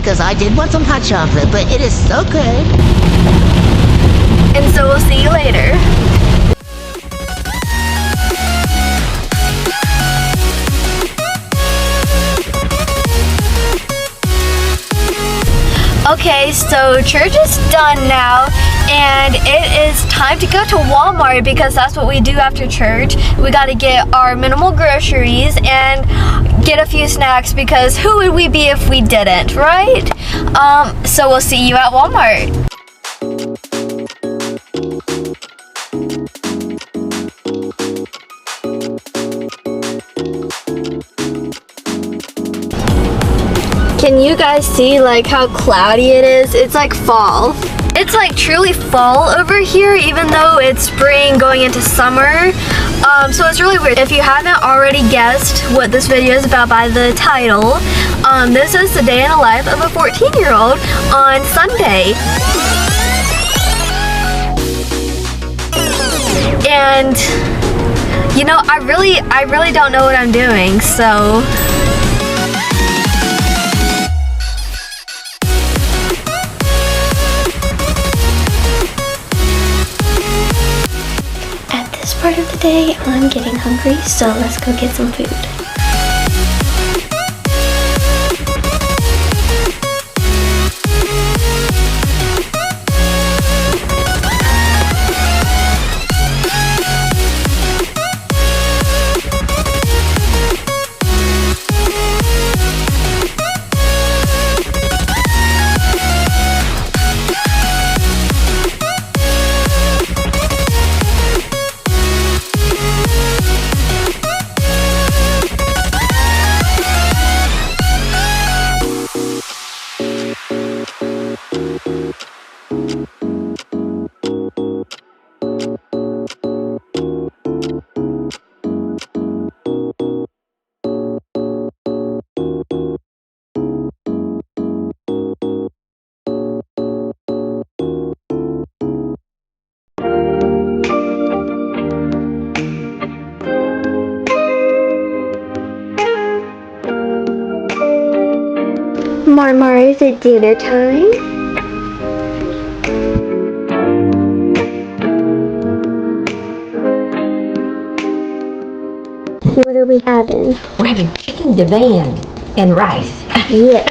because I did want some hot chocolate, but it is so good. And so we'll see you later. Okay, so church is done now, and it is time to go to Walmart because that's what we do after church. We got to get our minimal groceries and get a few snacks because who would we be if we didn't, right? So we'll see you at Walmart. Can you guys see like how cloudy it is? It's like fall. It's like truly fall over here even though it's spring going into summer. So it's really weird. If you haven't already guessed what this video is about by the title, this is the day in the life of a 14-year-old on Sunday. And you know, I really don't know what I'm doing, so part of the day, I'm getting hungry, so let's go get some food. Marmar, is it dinner time? What are we having? We're having chicken divan and rice. Yeah.